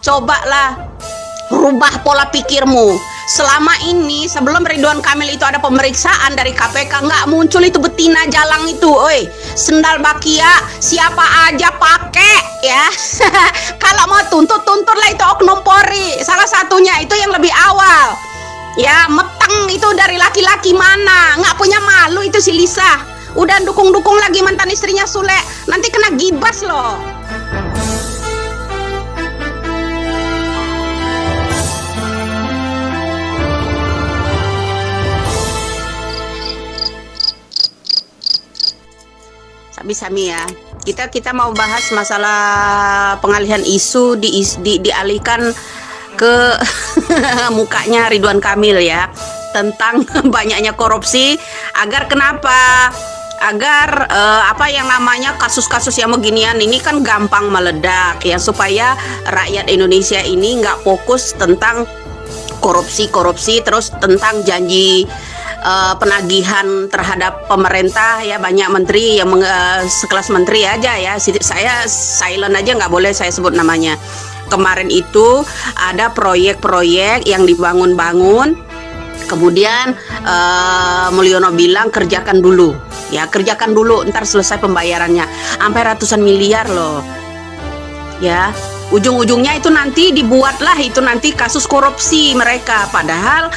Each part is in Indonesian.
Cobalah rubah pola pikirmu. Selama ini sebelum Ridwan Kamil itu ada pemeriksaan dari KPK, nggak muncul itu betina jalang itu, oi. Sendal bakia siapa aja pakai ya. Kalau mau tuntutlah itu oknum Polri. Salah satunya itu yang lebih awal. Ya, meteng itu dari laki-laki mana? Nggak punya malu itu si Lisa. Udah dukung-dukung lagi mantan istrinya Sule. Nanti kena gibas loh. Sami-sami ya. Kita mau bahas masalah pengalihan isu dialihkan ke mukanya Ridwan Kamil ya, tentang banyaknya korupsi. Agar kenapa? Agar apa yang namanya kasus-kasus yang beginian ini kan gampang meledak ya, supaya rakyat Indonesia ini nggak fokus tentang korupsi terus tentang janji penagihan terhadap pemerintah ya. Banyak menteri yang sekelas menteri aja ya, saya silent aja, nggak boleh saya sebut namanya. Kemarin itu ada proyek-proyek yang dibangun-bangun, kemudian Mulyono bilang kerjakan dulu ya, kerjakan dulu ntar selesai pembayarannya, sampai ratusan miliar loh ya. Ujung-ujungnya itu nanti dibuatlah itu nanti kasus korupsi mereka, padahal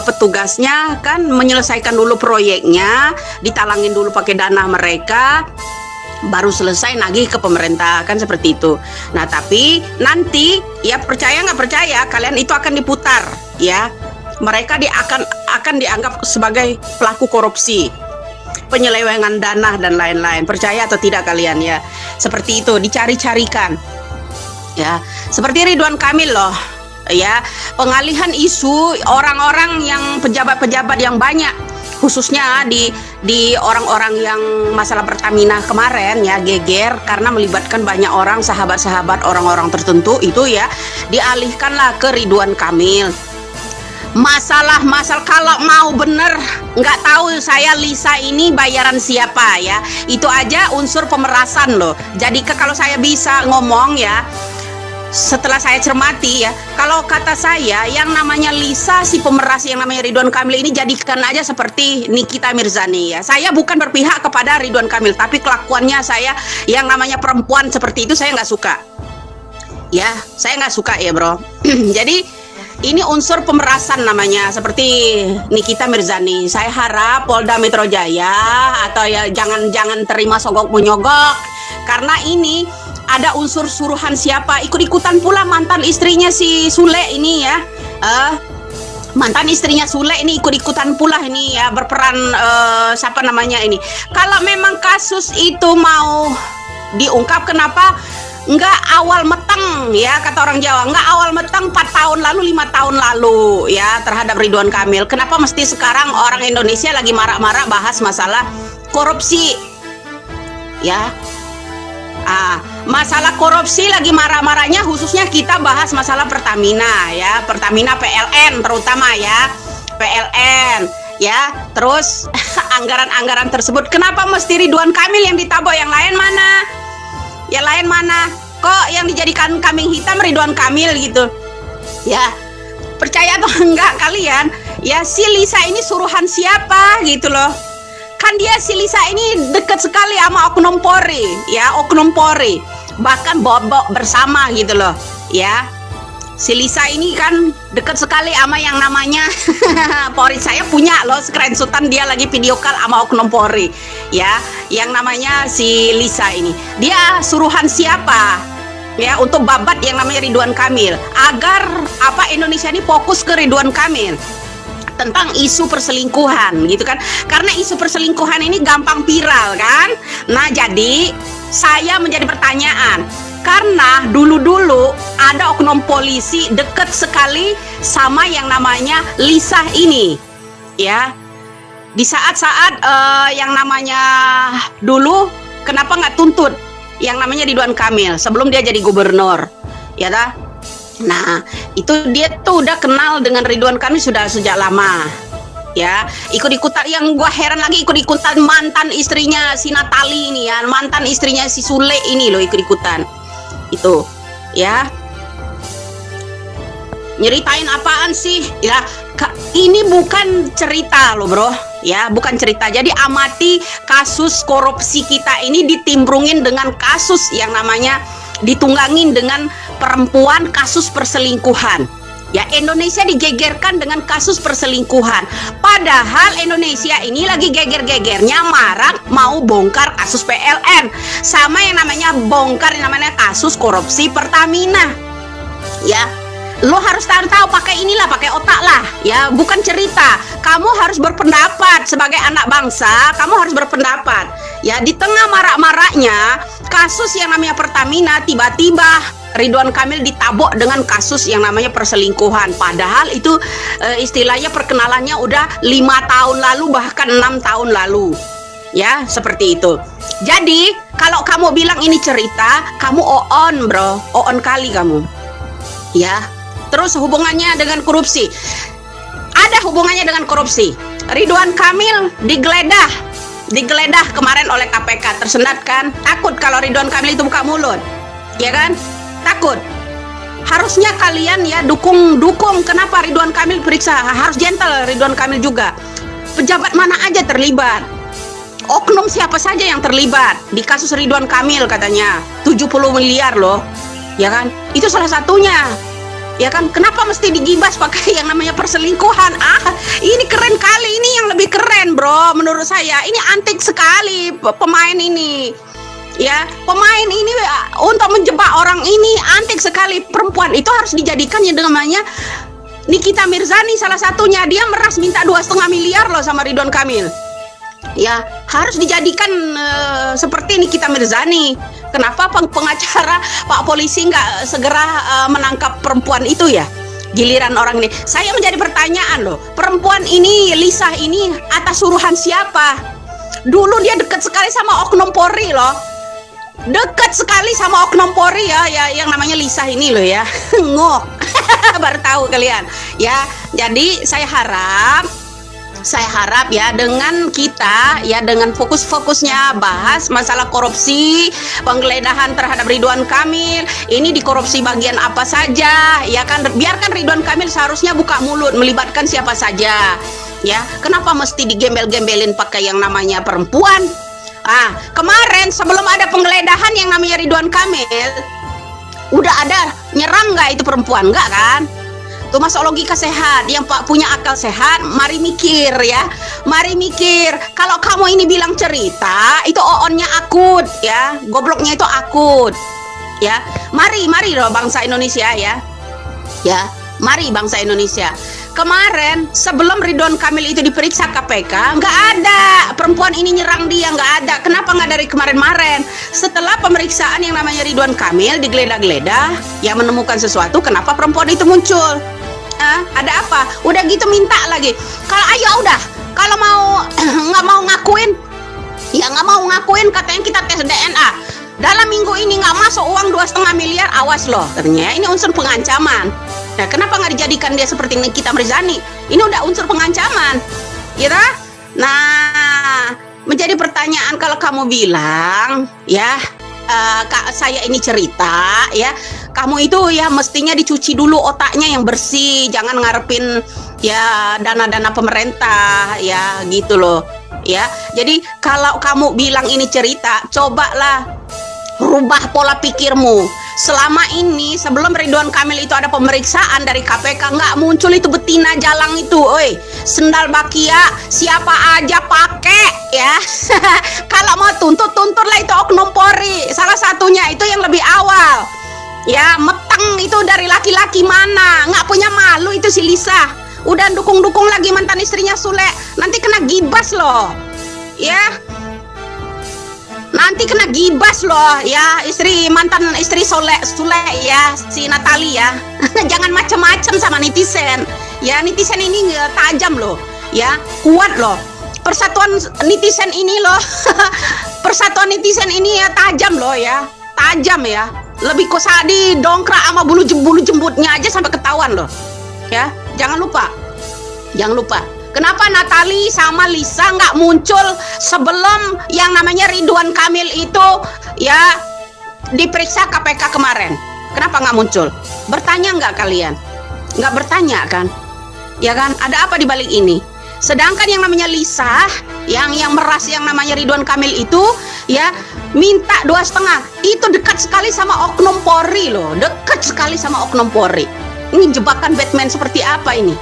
petugasnya kan menyelesaikan dulu proyeknya, ditalangin dulu pakai dana mereka, baru selesai nagih ke pemerintah, kan seperti itu. Nah tapi nanti ya, percaya nggak percaya kalian, itu akan diputar ya, mereka akan dianggap sebagai pelaku korupsi, penyelewengan dana dan lain-lain. Percaya atau tidak kalian ya, seperti itu dicari-carikan ya, seperti Ridwan Kamil loh ya, pengalihan isu orang-orang yang pejabat-pejabat yang banyak, khususnya di orang-orang yang masalah Pertamina kemarin ya, geger karena melibatkan banyak orang, sahabat-sahabat orang-orang tertentu itu ya, dialihkanlah ke Ridwan Kamil. Masalah kalau mau bener, nggak tahu saya Lisa ini bayaran siapa ya, itu aja unsur pemerasan loh. Jadi kalau saya bisa ngomong ya, setelah saya cermati ya, kalau kata saya yang namanya Lisa, si pemeras yang namanya Ridwan Kamil ini, jadikan aja seperti Nikita Mirzani ya. Saya bukan berpihak kepada Ridwan Kamil, tapi kelakuannya saya yang namanya perempuan seperti itu saya nggak suka ya, saya nggak suka ya bro. Jadi ini unsur pemerasan namanya, seperti Nikita Mirzani. Saya harap Polda Metro Jaya atau ya jangan terima sogok menyogok, karena ini ada unsur suruhan siapa, ikut-ikutan pula mantan istrinya si Sule ini ya, mantan istrinya Sule ini ikut-ikutan pula ini ya, berperan siapa namanya ini. Kalau memang kasus itu mau diungkap, kenapa nggak awal meteng ya, kata orang Jawa, nggak awal meteng 4 tahun lalu, 5 tahun lalu ya, terhadap Ridwan Kamil. Kenapa mesti sekarang orang Indonesia lagi marah-marah bahas masalah korupsi ya? Masalah korupsi lagi marah-marahnya, khususnya kita bahas masalah Pertamina ya, Pertamina PLN terutama ya, PLN ya. Terus anggaran-anggaran tersebut, kenapa mesti Ridwan Kamil yang ditabok, yang lain mana? Yang lain mana? Kok yang dijadikan kambing hitam Ridwan Kamil gitu ya? Percaya atau enggak kalian ya, si Lisa ini suruhan siapa gitu loh. Kan dia, si Lisa ini dekat sekali sama oknum Polri ya, oknum Polri, bahkan bobok bersama gitu loh ya. Si Lisa ini kan dekat sekali sama yang namanya Polri. Saya punya loh screenshotan dia lagi video call sama oknum Polri ya, yang namanya si Lisa ini. Dia suruhan siapa ya untuk babat yang namanya Ridwan Kamil, agar apa, Indonesia ini fokus ke Ridwan Kamil tentang isu perselingkuhan gitu kan, karena isu perselingkuhan ini gampang viral kan. Nah jadi saya menjadi pertanyaan, karena dulu ada oknum polisi deket sekali sama yang namanya Lisa ini ya, di saat-saat yang namanya dulu, kenapa nggak tuntut yang namanya Ridwan Kamil sebelum dia jadi gubernur ya dah. Nah itu dia tuh udah kenal dengan Ridwan Kamil sudah sejak lama ya, ikut-ikutan. Yang gua heran lagi, ikut-ikutan mantan istrinya si Natali ini ya, mantan istrinya si Sule ini loh, ikut-ikutan itu ya. Nyeritain apaan sih? Ya, ini bukan cerita loh bro. Ya, bukan cerita. Jadi amati kasus korupsi kita ini ditimbrungin dengan kasus yang namanya ditunggangin dengan perempuan, kasus perselingkuhan. Ya, Indonesia digegerkan dengan kasus perselingkuhan. Padahal Indonesia ini lagi geger-gegernya marak mau bongkar kasus PLN. Sama yang namanya bongkar yang namanya kasus korupsi Pertamina. Ya, lo harus tahu pakai inilah, pakai otak lah, ya, bukan cerita. Kamu harus berpendapat sebagai anak bangsa, kamu harus berpendapat. Ya, di tengah marak-maraknya kasus yang namanya Pertamina, tiba-tiba Ridwan Kamil ditabok dengan kasus yang namanya perselingkuhan. Padahal itu istilahnya perkenalannya udah 5 tahun lalu, bahkan 6 tahun lalu. Ya, seperti itu. Jadi, kalau kamu bilang ini cerita, kamu on bro, on kali kamu. Ya, terus hubungannya dengan korupsi. Ada hubungannya dengan korupsi. Ridwan Kamil digeledah kemarin oleh KPK. Tersendat kan? Takut kalau Ridwan Kamil itu buka mulut. Ya kan? Takut. Harusnya kalian ya dukung kenapa Ridwan Kamil periksa. Harus gentle Ridwan Kamil juga. Pejabat mana aja terlibat. Oknum siapa saja yang terlibat di kasus Ridwan Kamil katanya 70 miliar loh. Ya kan? Itu salah satunya. Ya kan? Kenapa mesti digibas pakai yang namanya perselingkuhan? Ini keren kali, ini yang lebih keren, bro. Menurut saya, ini antik sekali pemain ini. Ya, pemain ini untuk menjebak orang ini antik sekali. Perempuan itu harus dijadikan yang namanya Nikita Mirzani salah satunya. Dia meras minta 2,5 miliar loh sama Ridwan Kamil. Ya, harus dijadikan seperti Nikita Mirzani. Kenapa pengacara Pak polisi nggak segera menangkap perempuan itu ya? Giliran orang ini. Saya menjadi pertanyaan loh. Perempuan ini, Lisa ini atas suruhan siapa? Dulu dia dekat sekali sama oknum Polri loh. Dekat sekali sama oknum Polri ya yang namanya Lisa ini loh ya. Ngok. Baru tahu kalian. Ya, jadi saya harap ya dengan kita ya dengan fokusnya bahas masalah korupsi, penggeledahan terhadap Ridwan Kamil, ini dikorupsi bagian apa saja ya kan, biarkan Ridwan Kamil seharusnya buka mulut melibatkan siapa saja ya. Kenapa mesti digembel-gembelin pakai yang namanya perempuan? Kemarin sebelum ada penggeledahan yang namanya Ridwan Kamil udah ada nyerang nggak itu perempuan? Nggak kan? Tuh masuk logika sehat, yang punya akal sehat, mari mikir ya. Mari mikir, kalau kamu ini bilang cerita, itu oonnya akut ya, gobloknya itu akut. Ya, mari loh bangsa Indonesia ya. Ya, mari bangsa Indonesia. Kemarin sebelum Ridwan Kamil itu diperiksa KPK, nggak ada perempuan ini nyerang dia, nggak ada. Kenapa nggak dari kemarin-kemarin? Setelah pemeriksaan yang namanya Ridwan Kamil digeledah-geledah, yang menemukan sesuatu, kenapa perempuan itu muncul? Ada apa? Udah gitu minta lagi. Kalau ayo udah, kalau mau nggak mau ngakuin, ya nggak mau ngakuin, katanya kita tes DNA. Dalam minggu ini nggak masuk uang 2,5 miliar, awas loh. Ternyata ini unsur pengancaman. Nah, kenapa nggak dijadikan dia seperti Nikita Mirzani? Ini udah unsur pengancaman, ya. Nah, menjadi pertanyaan kalau kamu bilang, ya. Saya ini cerita ya, kamu itu ya mestinya dicuci dulu otaknya yang bersih, jangan ngarepin ya dana-dana pemerintah ya gitu loh ya. Jadi kalau kamu bilang ini cerita, cobalah rubah pola pikirmu. Selama ini sebelum Ridwan Kamil itu ada pemeriksaan dari KPK, nggak muncul itu betina jalang itu, sendal bakia siapa aja pakai ya. Kalau mau tuntutlah itu oknum Polri, salah satunya itu yang lebih awal ya. Meteng itu dari laki-laki mana, nggak punya malu itu si Lisa. Udah dukung lagi mantan istrinya Sule, nanti kena gibas loh ya. Nanti kena gibas loh ya, mantan istri Sule ya, si Natali ya. Jangan macam-macam sama netizen ya. Netizen ini tajam loh ya, kuat loh. Persatuan netizen ini loh. Persatuan netizen ini ya tajam loh ya, tajam ya. Lebih kosadi dongkrak sama bulu jembutnya aja sampai ketahuan loh ya. Jangan lupa. Kenapa Natali sama Lisa nggak muncul sebelum yang namanya Ridwan Kamil itu ya diperiksa KPK kemarin? Kenapa nggak muncul? Bertanya nggak kalian? nggak bertanya kan? Ya kan, ada apa di balik ini? Sedangkan yang namanya Lisa, yang meras yang namanya Ridwan Kamil itu, ya minta 2,5. Itu dekat sekali sama oknum Polri loh, dekat sekali sama oknum Polri. Ini jebakan Batman seperti apa ini?